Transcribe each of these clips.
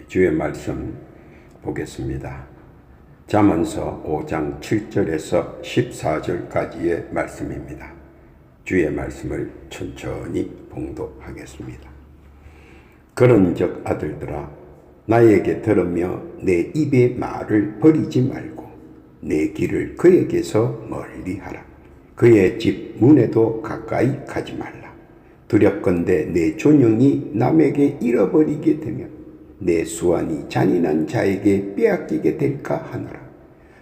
주의 말씀 보겠습니다. 잠언서 5장 7절에서 14절까지의 말씀입니다. 주의 말씀을 천천히 봉독하겠습니다. 그런즉 아들들아, 나에게 들으며 내 입의 말을 버리지 말고 내 길을 그에게서 멀리하라. 그의 집 문에도 가까이 가지 말라. 두렵건대 내 존영이 남에게 잃어버리게 되면 내 수완이 잔인한 자에게 빼앗기게 될까 하노라.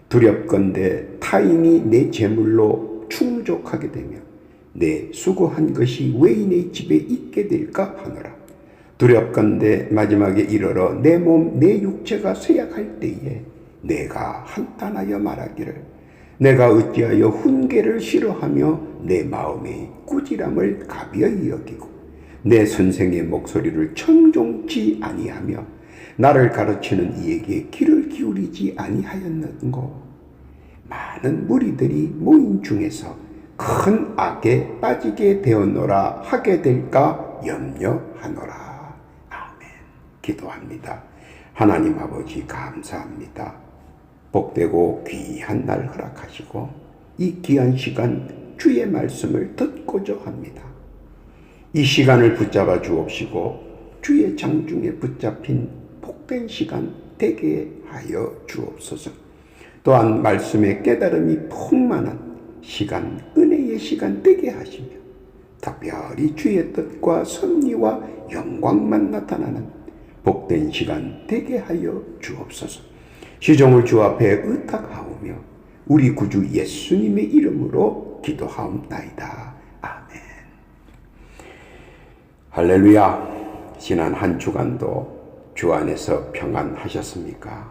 두렵건대 타인이 내 재물로 충족하게 되면 내 수고한 것이 외인의 집에 있게 될까 하노라. 두렵건대 마지막에 이르러 내 몸 내 육체가 쇠약할 때에 내가 한탄하여 말하기를 내가 어찌하여 훈계를 싫어하며 내 마음의 꾸지람을 가벼이 여기고 내 선생의 목소리를 청종치 아니하며 나를 가르치는 이에게 귀를 기울이지 아니하였는고. 많은 무리들이 모인 중에서 큰 악에 빠지게 되었노라 하게 될까 염려하노라. 아멘. 기도합니다. 하나님 아버지 감사합니다. 복되고 귀한 날 허락하시고 이 귀한 시간 주의 말씀을 듣고자 합니다. 이 시간을 붙잡아 주옵시고 주의 장중에 붙잡힌 복된 시간 되게 하여 주옵소서. 또한 말씀의 깨달음이 풍만한 시간, 은혜의 시간 되게 하시며 특별히 주의 뜻과 섭리와 영광만 나타나는 복된 시간 되게 하여 주옵소서. 시종을 주 앞에 의탁하오며 우리 구주 예수님의 이름으로 기도하옵나이다. 아멘. 할렐루야. 지난 한 주간도 주 안에서 평안하셨습니까?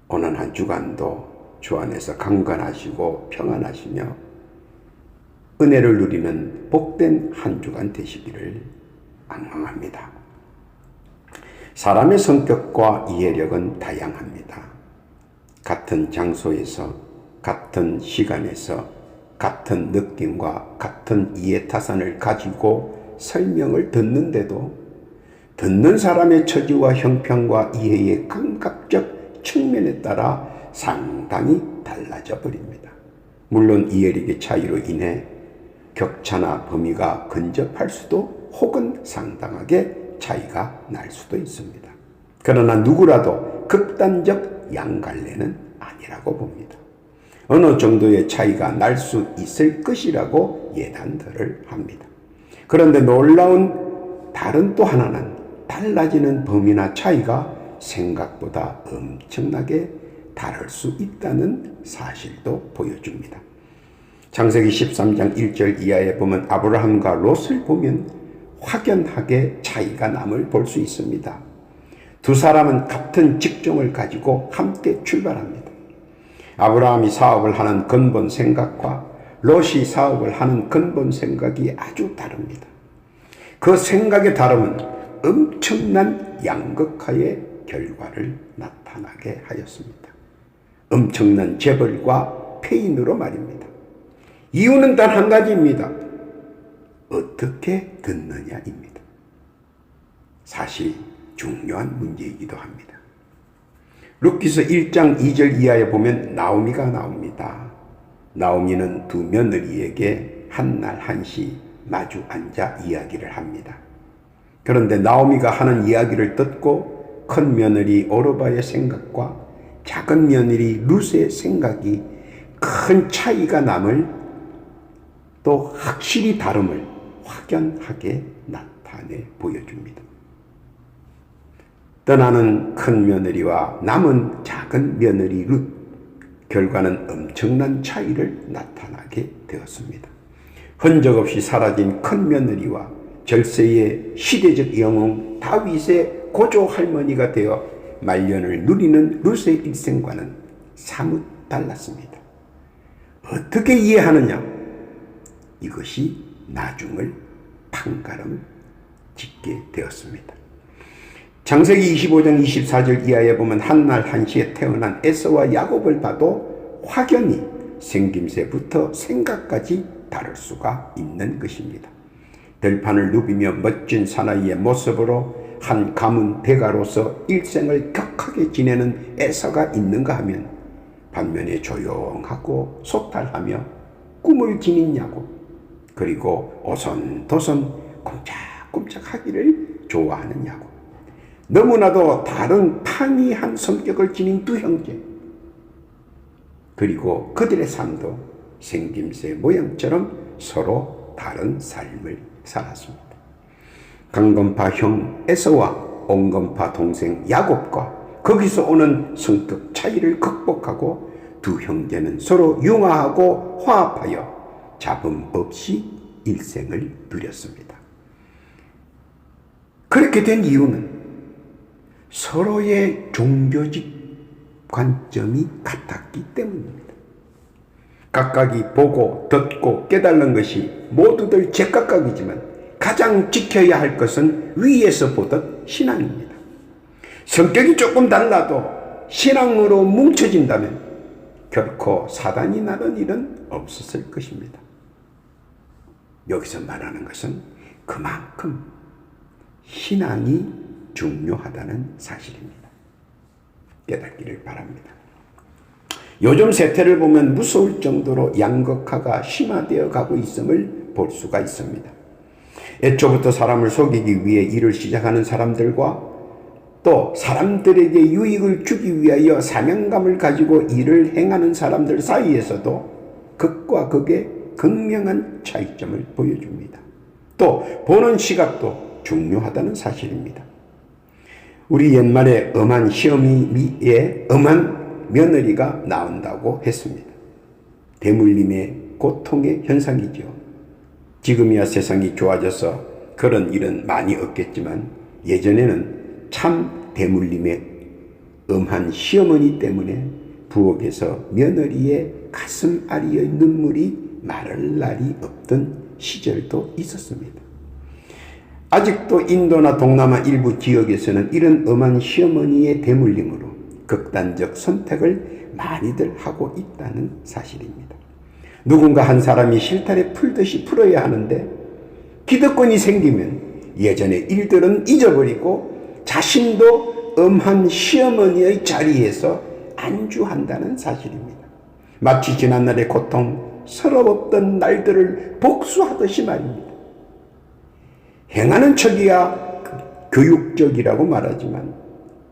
오늘 한 주간도 주 안에서 강건하시고 평안하시며 은혜를 누리는 복된 한 주간 되시기를 앙망합니다. 사람의 성격과 이해력은 다양합니다. 같은 장소에서, 같은 시간에서, 같은 느낌과 같은 이해타산을 가지고 설명을 듣는데도 듣는 사람의 처지와 형편과 이해의 감각적 측면에 따라 상당히 달라져 버립니다. 물론 이해력의 차이로 인해 격차나 범위가 근접할 수도 혹은 상당하게 차이가 날 수도 있습니다. 그러나 누구라도 극단적 양갈래는 아니라고 봅니다. 어느 정도의 차이가 날 수 있을 것이라고 예단들을 합니다. 그런데 놀라운 다른 또 하나는 달라지는 범위나 차이가 생각보다 엄청나게 다를 수 있다는 사실도 보여줍니다. 창세기 13장 1절 이하에 보면 아브라함과 롯을 보면 확연하게 차이가 남을 볼 수 있습니다. 두 사람은 같은 직종을 가지고 함께 출발합니다. 아브라함이 사업을 하는 근본 생각과 롯이 사업을 하는 근본 생각이 아주 다릅니다. 그 생각의 다름은 엄청난 양극화의 결과를 나타나게 하였습니다. 엄청난 재벌과 폐인으로 말입니다. 이유는 단 한 가지입니다. 어떻게 듣느냐입니다. 사실 중요한 문제이기도 합니다. 룻기서 1장 2절 이하에 보면 나오미가 나옵니다. 나오미는 두 며느리에게 한날 한시 마주 앉아 이야기를 합니다. 그런데 나오미가 하는 이야기를 듣고 큰 며느리 오르바의 생각과 작은 며느리 룻의 생각이 큰 차이가 남을 또 확실히 다름을 확연하게 나타내 보여줍니다. 떠나는 큰 며느리와 남은 작은 며느리 룻, 결과는 엄청난 차이를 나타나게 되었습니다. 흔적 없이 사라진 큰 며느리와 절세의 시대적 영웅 다윗의 고조 할머니가 되어 말년을 누리는 룻의 일생과는 사뭇 달랐습니다. 어떻게 이해하느냐? 이것이 나중을 판가름 짓게 되었습니다. 창세기 25장 24절 이하에 보면 한날 한시에 태어난 에서와 야곱을 봐도 확연히 생김새부터 생각까지 다를 수가 있는 것입니다. 들판을 누비며 멋진 사나이의 모습으로 한 가문 대가로서 일생을 격하게 지내는 에서가 있는가 하면 반면에 조용하고 소탈하며 꿈을 지니냐고, 그리고 오손도손 꼼짝꼼짝하기를 좋아하느냐고. 너무나도 다른 판이한 성격을 지닌 두 형제, 그리고 그들의 삶도 생김새 모양처럼 서로 다른 삶을 살았습니다. 강건파 형 에서와 온건파 동생 야곱과 거기서 오는 성격 차이를 극복하고 두 형제는 서로 융화하고 화합하여 잡음 없이 일생을 누렸습니다. 그렇게 된 이유는 서로의 종교적 관점이 같았기 때문입니다. 각각이 보고 듣고 깨달은 것이 모두들 제각각이지만 가장 지켜야 할 것은 위에서 보듯 신앙입니다. 성격이 조금 달라도 신앙으로 뭉쳐진다면 결코 사단이 나는 일은 없었을 것입니다. 여기서 말하는 것은 그만큼 신앙이 중요하다는 사실입니다. 깨닫기를 바랍니다. 요즘 세태를 보면 무서울 정도로 양극화가 심화되어 가고 있음을 볼 수가 있습니다. 애초부터 사람을 속이기 위해 일을 시작하는 사람들과 또 사람들에게 유익을 주기 위하여 사명감을 가지고 일을 행하는 사람들 사이에서도 극과 극의 극명한 차이점을 보여줍니다. 또 보는 시각도 중요하다는 사실입니다. 우리 옛말에 엄한 시어미에 엄한 며느리가 나온다고 했습니다. 대물림의 고통의 현상이죠. 지금이야 세상이 좋아져서 그런 일은 많이 없겠지만 예전에는 참 대물림의 엄한 시어머니 때문에 부엌에서 며느리의 가슴 아리의 눈물이 마를 날이 없던 시절도 있었습니다. 아직도 인도나 동남아 일부 지역에서는 이런 엄한 시어머니의 대물림으로 극단적 선택을 많이들 하고 있다는 사실입니다. 누군가 한 사람이 실타래 풀듯이 풀어야 하는데 기득권이 생기면 예전의 일들은 잊어버리고 자신도 엄한 시어머니의 자리에서 안주한다는 사실입니다. 마치 지난날의 고통, 서러웠던 날들을 복수하듯이 말입니다. 행하는 척이야 교육적이라고 말하지만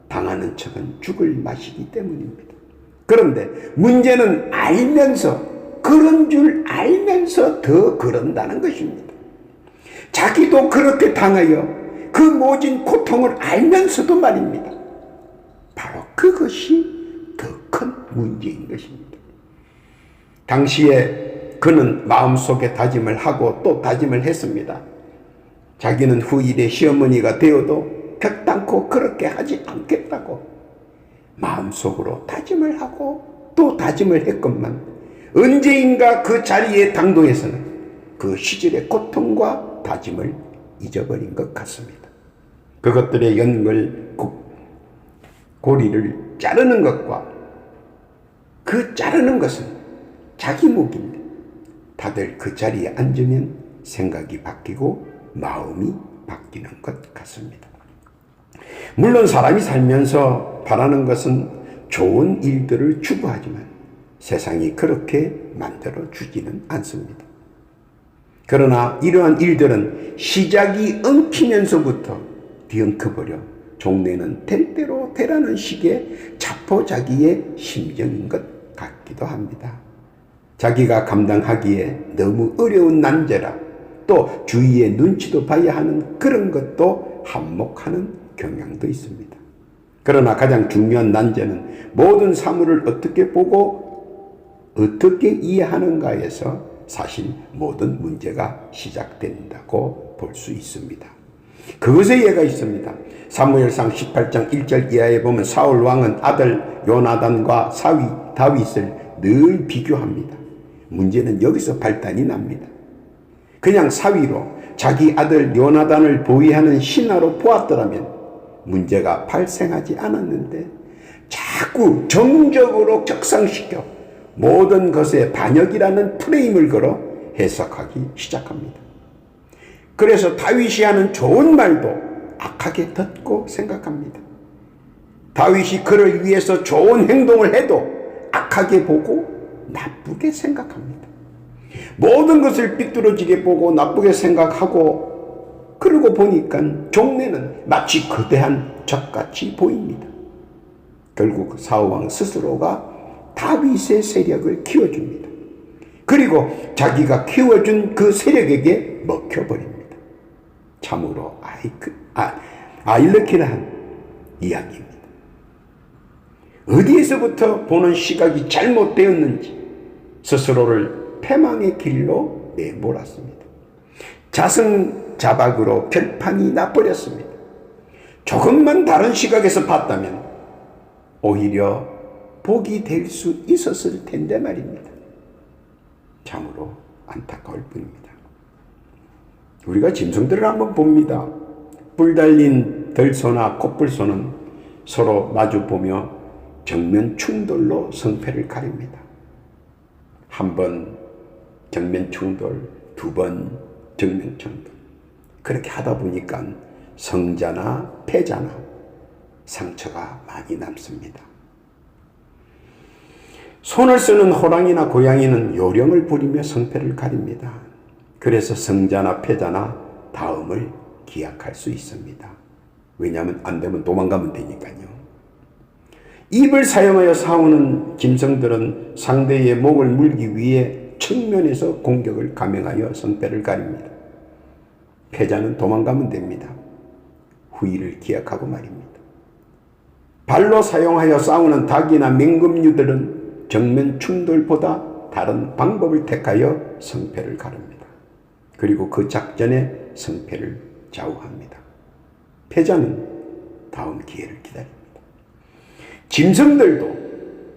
당하는 척은 죽을 맛이기 때문입니다. 그런데 문제는 알면서, 그런 줄 알면서 더 그런다는 것입니다. 자기도 그렇게 당하여 그 모진 고통을 알면서도 말입니다. 바로 그것이 더 큰 문제인 것입니다. 당시에 그는 마음속에 다짐을 하고 또 다짐을 했습니다. 자기는 후일의 시어머니가 되어도 결단코 그렇게 하지 않겠다고 마음속으로 다짐을 하고 또 다짐을 했건만 언제인가 그 자리에 당도에서는 그 시절의 고통과 다짐을 잊어버린 것 같습니다. 그것들의 연골 고리를 자르는 것과 그 자르는 것은 자기 몫인데 다들 그 자리에 앉으면 생각이 바뀌고 마음이 바뀌는 것 같습니다. 물론 사람이 살면서 바라는 것은 좋은 일들을 추구하지만 세상이 그렇게 만들어 주지는 않습니다. 그러나 이러한 일들은 시작이 엉키면서부터 뒤엉켜버려 종래는 될 대로 되라는 식의 자포자기의 심정인 것 같기도 합니다. 자기가 감당하기에 너무 어려운 난제라 또 주위의 눈치도 봐야 하는 그런 것도 한몫하는 경향도 있습니다. 그러나 가장 중요한 난제는 모든 사물을 어떻게 보고 어떻게 이해하는가에서 사실 모든 문제가 시작된다고 볼 수 있습니다. 그것에 예가 있습니다. 사무엘상 18장 1절 이하에 보면 사울 왕은 아들 요나단과 사위 다윗을 늘 비교합니다. 문제는 여기서 발단이 납니다. 그냥 사위로 자기 아들 요나단을 보위하는 신하로 보았더라면 문제가 발생하지 않았는데 자꾸 정적으로 격상시켜 모든 것에 반역이라는 프레임을 걸어 해석하기 시작합니다. 그래서 다윗이 하는 좋은 말도 악하게 듣고 생각합니다. 다윗이 그를 위해서 좋은 행동을 해도 악하게 보고 나쁘게 생각합니다. 모든 것을 삐뚤어지게 보고 나쁘게 생각하고, 그러고 보니까 종래는 마치 거대한 적같이 보입니다. 결국 사울왕 스스로가 다윗의 세력을 키워줍니다. 그리고 자기가 키워준 그 세력에게 먹혀버립니다. 참으로 아일러키한 이야기입니다. 어디에서부터 보는 시각이 잘못되었는지 스스로를 패망의 길로 내몰았습니다. 자승자박으로 결판이 나버렸습니다. 조금만 다른 시각에서 봤다면 오히려 복이 될 수 있었을 텐데 말입니다. 참으로 안타까울 뿐입니다. 우리가 짐승들을 한번 봅니다. 뿔 달린 들소나 코뿔소는 서로 마주보며 정면 충돌로 성패를 가립니다. 한 번 정면 충돌, 두 번 정면 충돌. 그렇게 하다 보니까 성자나 패자나 상처가 많이 남습니다. 손을 쓰는 호랑이나 고양이는 요령을 부리며 성패를 가립니다. 그래서 성자나 패자나 다음을 기약할 수 있습니다. 왜냐하면 안 되면 도망가면 되니까요. 입을 사용하여 싸우는 짐승들은 상대의 목을 물기 위해 측면에서 공격을 감행하여 성패를 가립니다. 패자는 도망가면 됩니다. 후일을 기약하고 말입니다. 발로 사용하여 싸우는 닭이나 맹금류들은 정면 충돌보다 다른 방법을 택하여 성패를 가릅니다. 그리고 그 작전의 성패를 좌우합니다. 패자는 다음 기회를 기다립니다. 짐승들도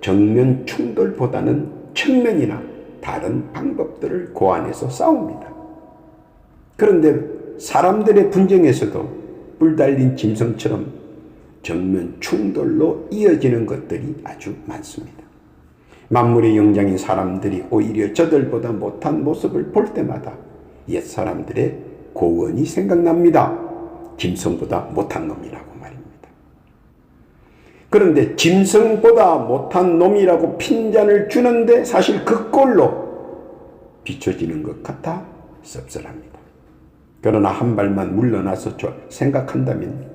정면 충돌보다는 측면이나 다른 방법들을 고안해서 싸웁니다. 그런데 사람들의 분쟁에서도 뿔 달린 짐승처럼 정면 충돌로 이어지는 것들이 아주 많습니다. 만물의 영장인 사람들이 오히려 저들보다 못한 모습을 볼 때마다 옛 사람들의 고언이 생각납니다. 짐승보다 못한 놈이라고 말입니다. 그런데 짐승보다 못한 놈이라고 핀잔을 주는데 사실 그 꼴로 비춰지는 것 같아 씁쓸합니다. 그러나 한 발만 물러나서 생각한다면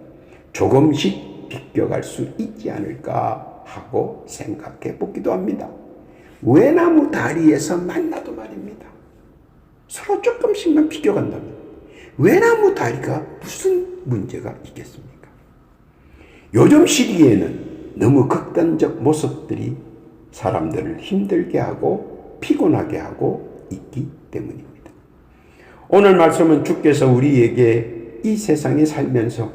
조금씩 비껴갈 수 있지 않을까 하고 생각해 보기도 합니다. 외나무 다리에서 만나도 말입니다. 서로 조금씩만 비껴간다면 외나무 다리가 무슨 문제가 있겠습니까? 요즘 시기에는 너무 극단적 모습들이 사람들을 힘들게 하고 피곤하게 하고 있기 때문입니다. 오늘 말씀은 주께서 우리에게 이 세상에 살면서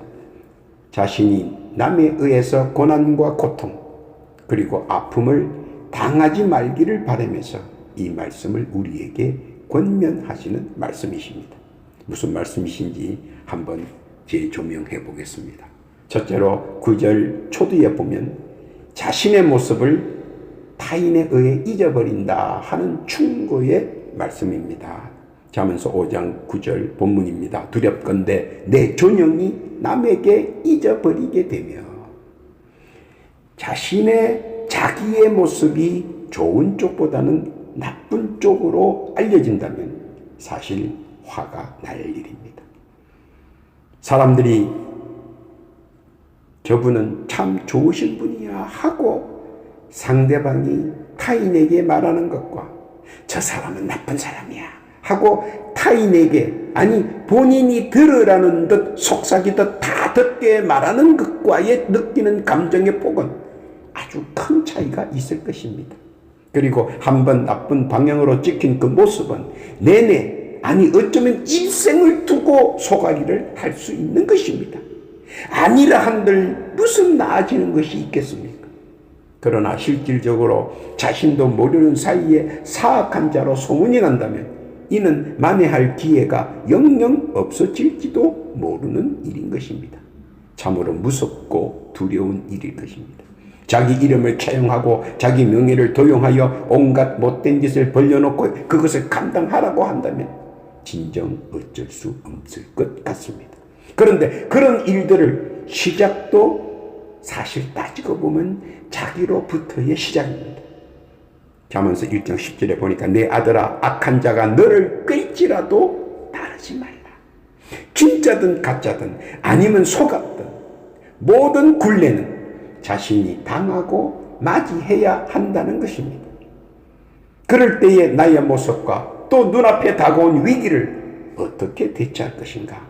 자신이 남에 의해서 고난과 고통 그리고 아픔을 당하지 말기를 바라면서 이 말씀을 우리에게 권면하시는 말씀이십니다. 무슨 말씀이신지 한번 재조명해 보겠습니다. 첫째로 9절 초두에 보면 자신의 모습을 타인에 의해 잊어버린다 하는 충고의 말씀입니다. 잠언서 5장 9절 본문입니다. 두렵건대 내 존영이 남에게 잊어버리게 되며 자기의 모습이 좋은 쪽보다는 나쁜 쪽으로 알려진다면 사실 화가 날 일입니다. 사람들이 저분은 참 좋으신 분이야 하고 상대방이 타인에게 말하는 것과 저 사람은 나쁜 사람이야 하고 타인에게 아니 본인이 들으라는 듯 속삭이듯 다 듣게 말하는 것과의 느끼는 감정의 폭은 아주 큰 차이가 있을 것입니다. 그리고 한번 나쁜 방향으로 찍힌 그 모습은 내내 아니 어쩌면 일생을 두고 소가리를 할 수 있는 것입니다. 아니라 한들 무슨 나아지는 것이 있겠습니까? 그러나 실질적으로 자신도 모르는 사이에 사악한 자로 소문이 난다면 이는 만회할 기회가 영영 없어질지도 모르는 일인 것입니다. 참으로 무섭고 두려운 일일 것입니다. 자기 이름을 차용하고 자기 명예를 도용하여 온갖 못된 짓을 벌려놓고 그것을 감당하라고 한다면 진정 어쩔 수 없을 것 같습니다. 그런데 그런 일들을 시작도 사실 따지고 보면 자기로부터의 시작입니다. 잠언서 1장 10절에 보니까 내 아들아 악한 자가 너를 끌지라도 따르지 말라. 진짜든 가짜든 아니면 속았든 모든 굴레는 자신이 당하고 맞이해야 한다는 것입니다. 그럴 때의 나의 모습과 또 눈앞에 다가온 위기를 어떻게 대처할 것인가?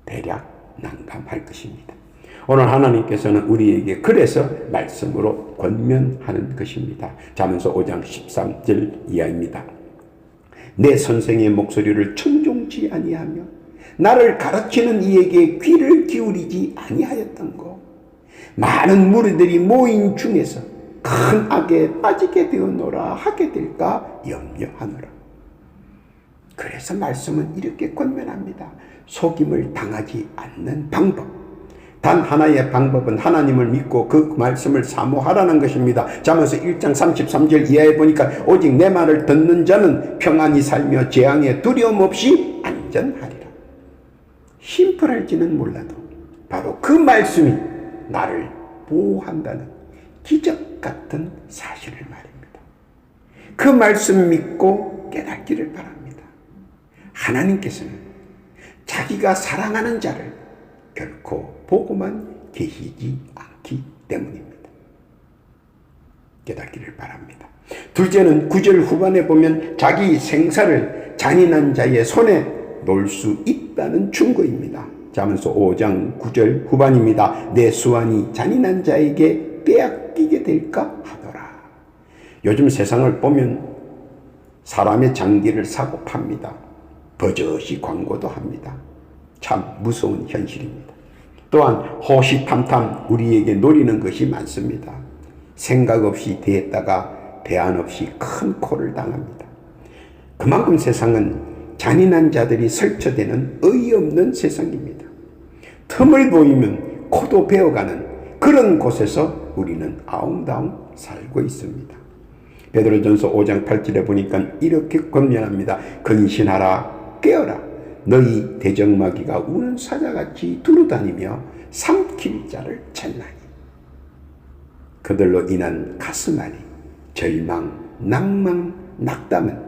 대략 난감할 것입니다. 오늘 하나님께서는 우리에게 그래서 말씀으로 권면하는 것입니다. 잠언서 5장 13절 이하입니다. 내 선생의 목소리를 청종치 아니하며 나를 가르치는 이에게 귀를 기울이지 아니하였던 것. 많은 무리들이 모인 중에서 큰 악에 빠지게 되었노라 하게 될까 염려하노라. 그래서 말씀은 이렇게 권면합니다. 속임을 당하지 않는 방법. 단 하나의 방법은 하나님을 믿고 그 말씀을 사모하라는 것입니다. 잠언서 1장 33절 이하에 보니까 오직 내 말을 듣는 자는 평안히 살며 재앙에 두려움 없이 안전하리라. 심플할지는 몰라도 바로 그 말씀이 나를 보호한다는 기적 같은 사실을 말입니다. 그 말씀 믿고 깨닫기를 바랍니다. 하나님께서는 자기가 사랑하는 자를 결코 보고만 계시지 않기 때문입니다. 깨닫기를 바랍니다. 둘째는 9절 후반에 보면 자기 생사를 잔인한 자의 손에 놓을 수 있다는 충고입니다. 잠언서 5장 9절 후반입니다. 내 수완이 잔인한 자에게 빼앗기게 될까 하더라. 요즘 세상을 보면 사람의 장기를 사고 팝니다. 버젓이 광고도 합니다. 참 무서운 현실입니다. 또한 호시탐탐 우리에게 노리는 것이 많습니다. 생각 없이 대했다가 대안 없이 큰 코를 당합니다. 그만큼 세상은 잔인한 자들이 설쳐되는 어이없는 세상입니다. 틈을 보이면 코도 베어가는 그런 곳에서 우리는 아웅다웅 살고 있습니다. 베드로전서 5장 8절에 보니까 이렇게 권면합니다. 근신하라 깨어라 너희 대적마귀가 우는 사자같이 두루다니며 삼킬 자를 찾나니 그들로 인한 가슴앓이 절망 낭망 낙담은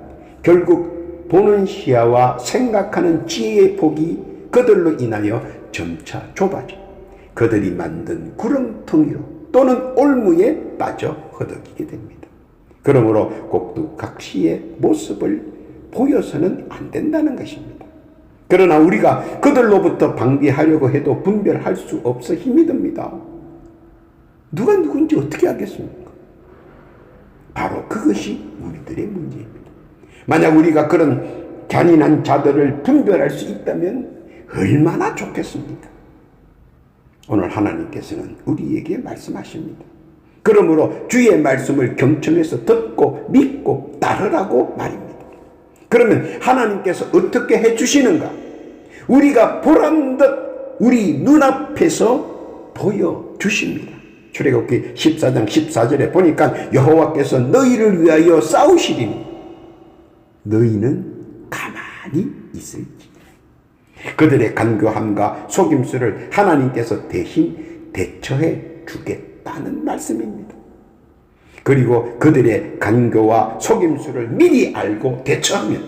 결국 보는 시야와 생각하는 지혜의 폭이 그들로 인하여 점차 좁아져 그들이 만든 구렁텅이로 또는 올무에 빠져 허덕이게 됩니다. 그러므로 꼭두각시의 모습을 보여서는 안 된다는 것입니다. 그러나 우리가 그들로부터 방비하려고 해도 분별할 수 없어 힘이 듭니다. 누가 누군지 어떻게 알겠습니까? 바로 그것이 우리들의 문제입니다. 만약 우리가 그런 잔인한 자들을 분별할 수 있다면 얼마나 좋겠습니까? 오늘 하나님께서는 우리에게 말씀하십니다. 그러므로 주의 말씀을 경청해서 듣고 믿고 따르라고 말입니다. 그러면 하나님께서 어떻게 해주시는가? 우리가 보란 듯 우리 눈앞에서 보여주십니다. 출애굽기 14장 14절에 보니까 여호와께서 너희를 위하여 싸우시리니 너희는 가만히 있을지. 그들의 간교함과 속임수를 하나님께서 대신 대처해 주겠다는 말씀입니다. 그리고 그들의 간교와 속임수를 미리 알고 대처하면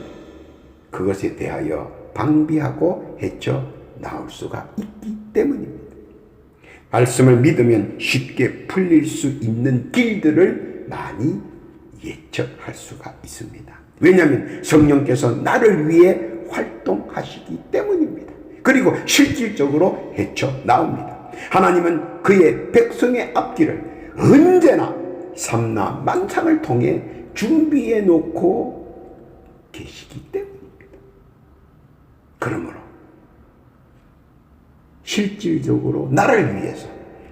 그것에 대하여 방비하고 헤쳐 나올 수가 있기 때문입니다. 말씀을 믿으면 쉽게 풀릴 수 있는 길들을 많이 예측할 수가 있습니다. 왜냐하면 성령께서 나를 위해 활동하시기 때문입니다. 그리고 실질적으로 헤쳐나옵니다. 하나님은 그의 백성의 앞길을 언제나 삼라 만상을 통해 준비해 놓고 계시기 때문입니다. 그러므로 실질적으로 나를 위해서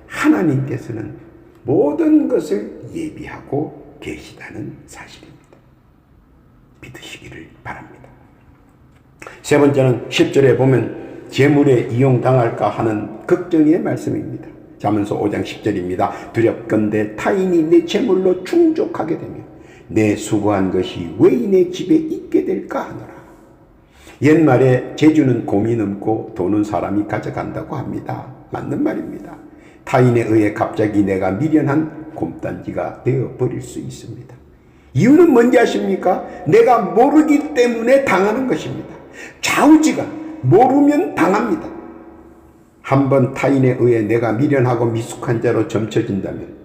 하나님께서는 모든 것을 예비하고 계시다는 사실입니다. 믿으시기를 바랍니다. 세 번째는 10절에 보면 재물에 이용당할까 하는 걱정의 말씀입니다. 잠언서 5장 10절입니다. 두렵건대 타인이 내 재물로 충족하게 되며 내 수고한 것이 외인의 집에 있게 될까 하노라. 옛말에 재주는 곰이 넘고 돈은 사람이 가져간다고 합니다. 맞는 말입니다. 타인에 의해 갑자기 내가 미련한 곰단지가 되어버릴 수 있습니다. 이유는 뭔지 아십니까? 내가 모르기 때문에 당하는 것입니다. 좌우지간 모르면 당합니다. 한번 타인에 의해 내가 미련하고 미숙한 자로 점쳐진다면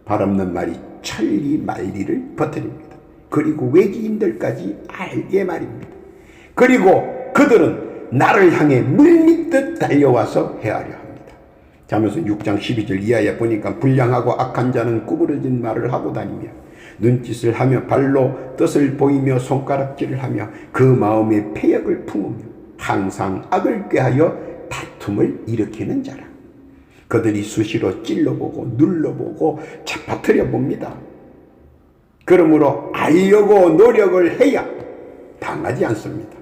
발없는 말이 천리 만리를 퍼뜨립니다. 그리고 외지인들까지 알게 말입니다. 그리고 그들은 나를 향해 물밀듯 달려와서 헤아려 합니다. 자면서 6장 12절 이하에 보니까 불량하고 악한 자는 구부러진 말을 하고 다니며 눈짓을 하며 발로 뜻을 보이며 손가락질을 하며 그 마음에 패역을 품으며 항상 악을 꾀하여 다툼을 일으키는 자라. 그들이 수시로 찔러보고 눌러보고 잡아뜨려 봅니다. 그러므로 알려고 노력을 해야 당하지 않습니다.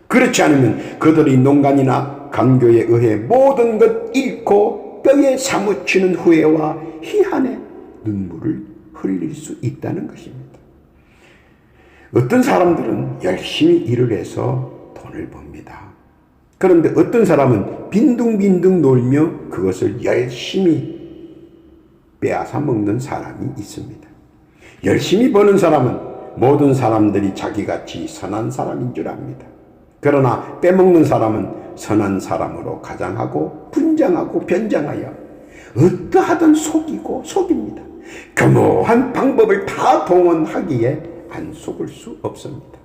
그렇지 않으면 그들의 농간이나 강교에 의해 모든 것 잃고 뼈에 사무치는 후회와 희한의 눈물을 흘릴 수 있다는 것입니다. 어떤 사람들은 열심히 일을 해서 돈을 법니다. 그런데 어떤 사람은 빈둥빈둥 놀며 그것을 열심히 빼앗아 먹는 사람이 있습니다. 열심히 버는 사람은 모든 사람들이 자기같이 선한 사람인 줄 압니다. 그러나 빼먹는 사람은 선한 사람으로 가장하고 분장하고 변장하여 어떠하든 속이고 속입니다. 교묘한 방법을 다 동원하기에 안 속을 수 없습니다.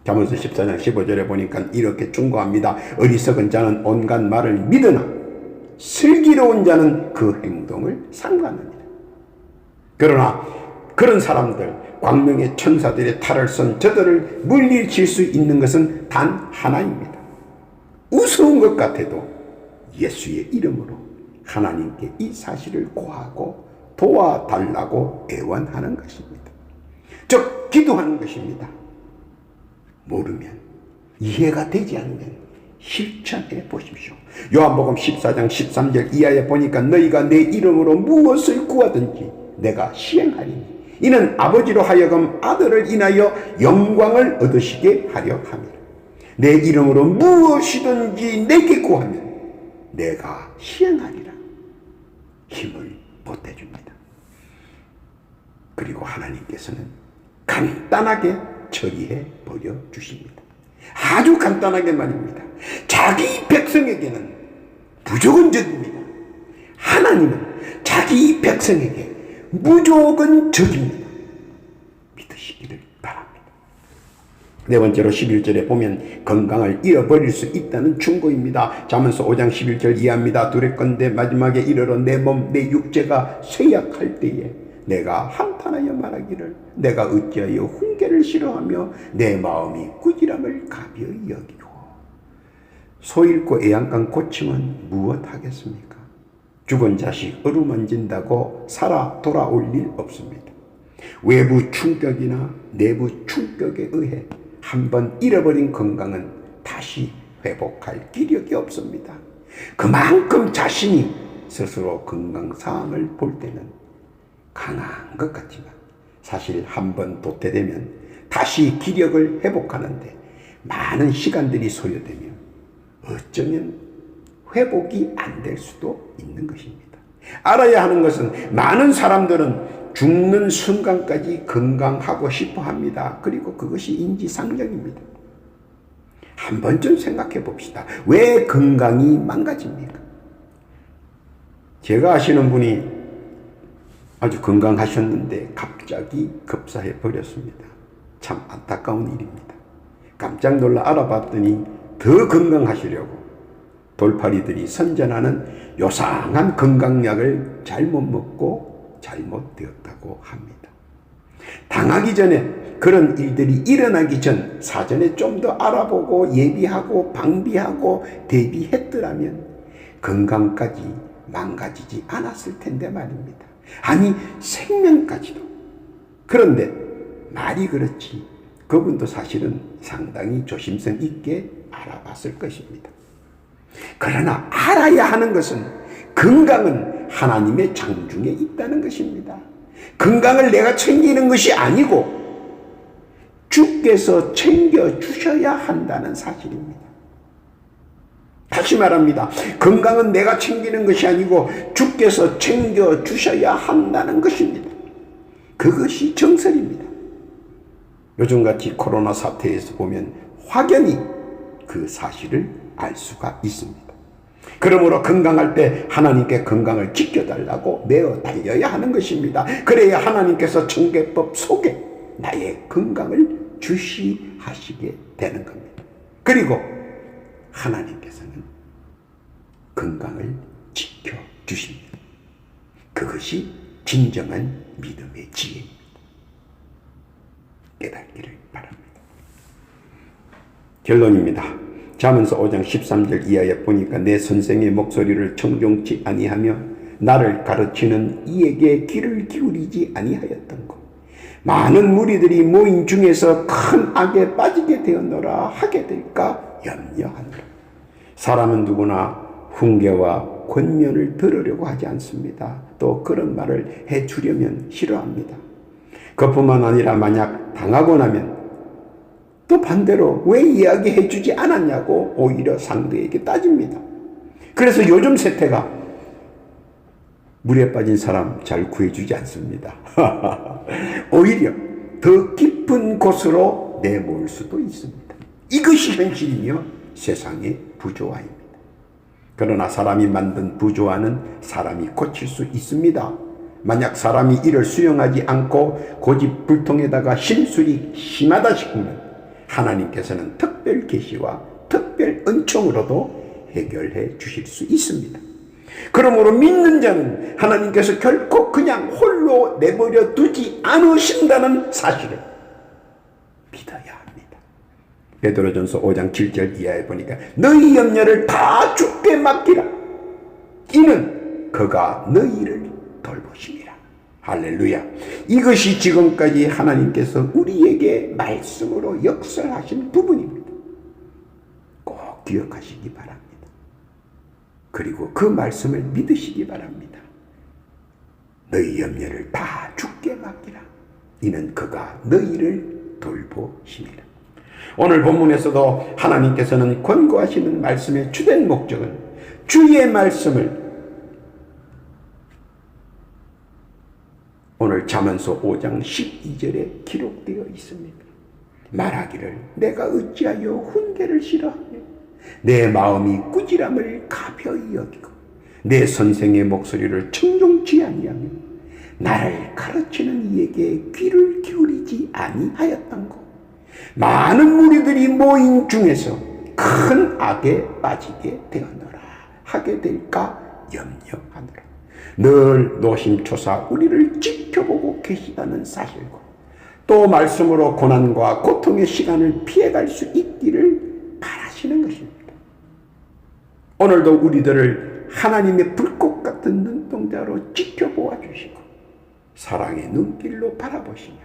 잠언서 14장 15절에 보니까 이렇게 충고합니다. 어리석은 자는 온갖 말을 믿으나 슬기로운 자는 그 행동을 삼가느니라. 그러나 그런 사람들, 광명의 천사들의 탈을 선 저들을 물리칠 수 있는 것은 단 하나입니다. 우스운 것 같아도 예수의 이름으로 하나님께 이 사실을 고하고 도와달라고 애원하는 것입니다. 즉 기도하는 것입니다. 모르면, 이해가 되지 않으면 실천해 보십시오. 요한복음 14장 13절 이하에 보니까 너희가 내 이름으로 무엇을 구하든지 내가 시행하리니 이는 아버지로 하여금 아들을 인하여 영광을 얻으시게 하려 함이라. 내 이름으로 무엇이든지 내게 구하면 내가 시행하리라. 힘을 보태줍니다. 그리고 하나님께서는 간단하게 처리해 버려 주십니다. 아주 간단하게 말입니다. 자기 백성에게는 무조건 적입니다. 하나님은 자기 백성에게 무조건 적입니다. 믿으시기를 바랍니다. 네 번째로 11절에 보면 건강을 잃어버릴 수 있다는 충고입니다. 잠언서 5장 11절 이하입니다. 두렵건대 마지막에 이르러 내 몸 내 육체가 쇠약할 때에 내가 한탄하여 말하기를 내가 어찌하여 훈계를 싫어하며 내 마음이 꾸지람을 가벼이 여기고. 소 잃고 애양간 고침은 무엇하겠습니까? 죽은 자식 어루만진다고 살아 돌아올 일 없습니다. 외부 충격이나 내부 충격에 의해 한번 잃어버린 건강은 다시 회복할 기력이 없습니다. 그만큼 자신이 스스로 건강 상황을 볼 때는 강한 것 같지만 사실 한번 도태되면 다시 기력을 회복하는데 많은 시간들이 소요되며 어쩌면 회복이 안 될 수도 있는 것입니다. 알아야 하는 것은 많은 사람들은 죽는 순간까지 건강하고 싶어 합니다. 그리고 그것이 인지상정입니다. 한 번쯤 생각해 봅시다. 왜 건강이 망가집니까? 제가 아시는 분이 아주 건강하셨는데 갑자기 급사해 버렸습니다. 참 안타까운 일입니다. 깜짝 놀라 알아봤더니 더 건강하시려고 돌팔이들이 선전하는 요상한 건강약을 잘못 먹고 잘못되었다고 합니다. 당하기 전에 그런 일들이 일어나기 전 사전에 좀 더 알아보고 예비하고 방비하고 대비했더라면 건강까지 망가지지 않았을 텐데 말입니다. 아니 생명까지도. 그런데 말이 그렇지 그분도 사실은 상당히 조심성 있게 알아봤을 것입니다. 그러나 알아야 하는 것은 건강은 하나님의 장중에 있다는 것입니다. 건강을 내가 챙기는 것이 아니고 주께서 챙겨주셔야 한다는 사실입니다. 다시 말합니다. 건강은 내가 챙기는 것이 아니고 주께서 챙겨주셔야 한다는 것입니다. 그것이 정설입니다. 요즘같이 코로나 사태에서 보면 확연히 그 사실을 알 수가 있습니다. 그러므로 건강할 때 하나님께 건강을 지켜달라고 매어 달려야 하는 것입니다. 그래야 하나님께서 청계법 속에 나의 건강을 주시하시게 되는 겁니다. 그리고 하나님께서는 건강을 지켜주십니다. 그것이 진정한 믿음의 지혜입니다. 깨닫기를 바랍니다. 결론입니다. 잠언서 5장 13절 이하에 보니까 내 선생의 목소리를 청종치 아니하며 나를 가르치는 이에게 귀를 기울이지 아니하였던 것. 많은 무리들이 모인 중에서 큰 악에 빠지게 되었노라 하게 될까 염려하노라. 사람은 누구나 훈계와 권면을 들으려고 하지 않습니다. 또 그런 말을 해주려면 싫어합니다. 그뿐만 아니라 만약 당하고 나면 또 반대로 왜 이야기해 주지 않았냐고 오히려 상대에게 따집니다. 그래서 요즘 세태가 물에 빠진 사람 잘 구해주지 않습니다. 오히려 더 깊은 곳으로 내몰 수도 있습니다. 이것이 현실이며 세상의 부조화입니다. 그러나 사람이 만든 부조화는 사람이 고칠 수 있습니다. 만약 사람이 이를 수용하지 않고 고집불통에다가 심술이 심하다 싶으면 하나님께서는 특별 계시와 특별 은총으로도 해결해 주실 수 있습니다. 그러므로 믿는 자는 하나님께서 결코 그냥 홀로 내버려 두지 않으신다는 사실을 믿어야 합니다. 베드로전서 5장 7절 이하에 보니까 너희 염려를 다 주께 맡기라. 이는 그가 너희를 돌보심이라. 할렐루야. 이것이 지금까지 하나님께서 우리에게 말씀으로 역설하신 부분입니다. 꼭 기억하시기 바랍니다. 그리고 그 말씀을 믿으시기 바랍니다. 너희 염려를 다 주께 맡기라. 이는 그가 너희를 돌보심이라. 오늘 본문에서도 하나님께서는 권고하시는 말씀의 주된 목적은 주의 말씀을 오늘 잠언서 5장 12절에 기록되어 있습니다. 말하기를 내가 어찌하여 훈계를 싫어하며 내 마음이 꾸지람을 가벼이 여기고 내 선생의 목소리를 청종치 아니하며 나를 가르치는 이에게 귀를 기울이지 아니하였던 것. 많은 무리들이 모인 중에서 큰 악에 빠지게 되었노라 하게 될까 염려하노라. 늘 노심초사 우리를 지켜보고 계시다는 사실과 또 말씀으로 고난과 고통의 시간을 피해갈 수 있기를 바라시는 것입니다. 오늘도 우리들을 하나님의 불꽃 같은 눈동자로 지켜보아 주시고 사랑의 눈길로 바라보시며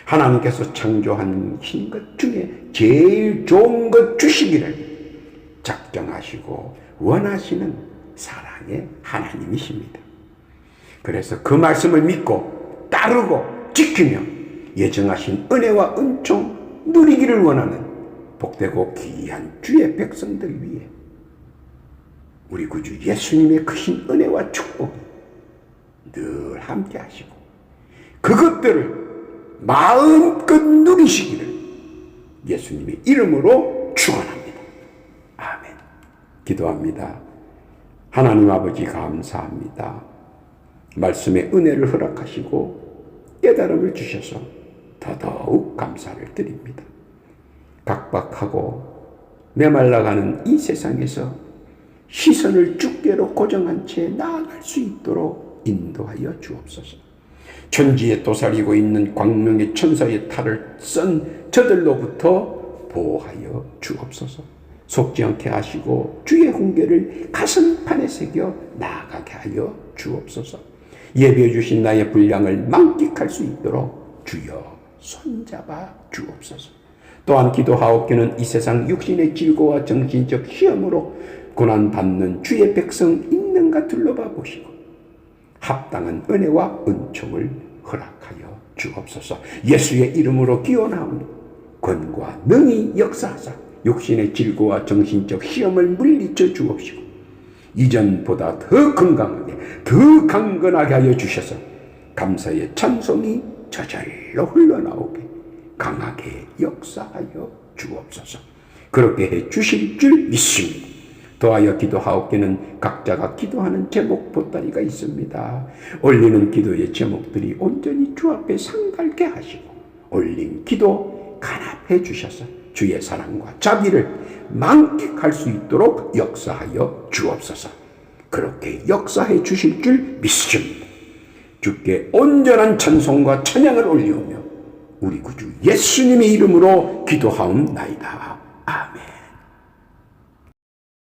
하나님께서 창조하신 것 중에 제일 좋은 것 주시기를 작정하시고 원하시는 사랑의 하나님이십니다. 그래서 그 말씀을 믿고 따르고 지키며 예정하신 은혜와 은총 누리기를 원하는 복되고 귀한 주의 백성들 위해 우리 구주 예수님의 크신 은혜와 축복이 늘 함께 하시고 그것들을 마음껏 누리시기를 예수님의 이름으로 축원합니다. 아멘. 기도합니다. 하나님 아버지 감사합니다. 말씀의 은혜를 허락하시고 깨달음을 주셔서 더더욱 감사를 드립니다. 각박하고 메말라가는 이 세상에서 시선을 주께로 고정한 채 나아갈 수 있도록 인도하여 주옵소서. 천지에 도사리고 있는 광명의 천사의 탈을 쓴 저들로부터 보호하여 주옵소서. 속지 않게 하시고 주의 훈계를 가슴판에 새겨 나아가게 하여 주옵소서. 예배해 주신 나의 분량을 만끽할 수 있도록 주여 손잡아 주옵소서. 또한 기도하옵기는 이 세상 육신의 질고와 정신적 시험으로 고난받는 주의 백성 있는가 둘러봐 보시고 합당한 은혜와 은총을 허락하여 주옵소서. 예수의 이름으로 기원하오니 권과 능히 역사하사 육신의 질고와 정신적 시험을 물리쳐 주옵시고 이전보다 더 건강하게 더 강건하게 하여 주셔서 감사의 찬송이 저절로 흘러나오게 강하게 역사하여 주옵소서. 그렇게 해 주실 줄 믿습니다. 더하여 기도하옵기는 각자가 기도하는 제목 보따리가 있습니다. 올리는 기도의 제목들이 온전히 주 앞에 상달게 하시고 올린 기도 간합해 주셔서 주의 사랑과 자비를 만끽할 수 있도록 역사하여 주옵소서. 그렇게 역사해 주실 줄 믿습니다. 주께 온전한 찬송과 찬양을 올리오며 우리 구주 예수님의 이름으로 기도하옵나이다. 아멘.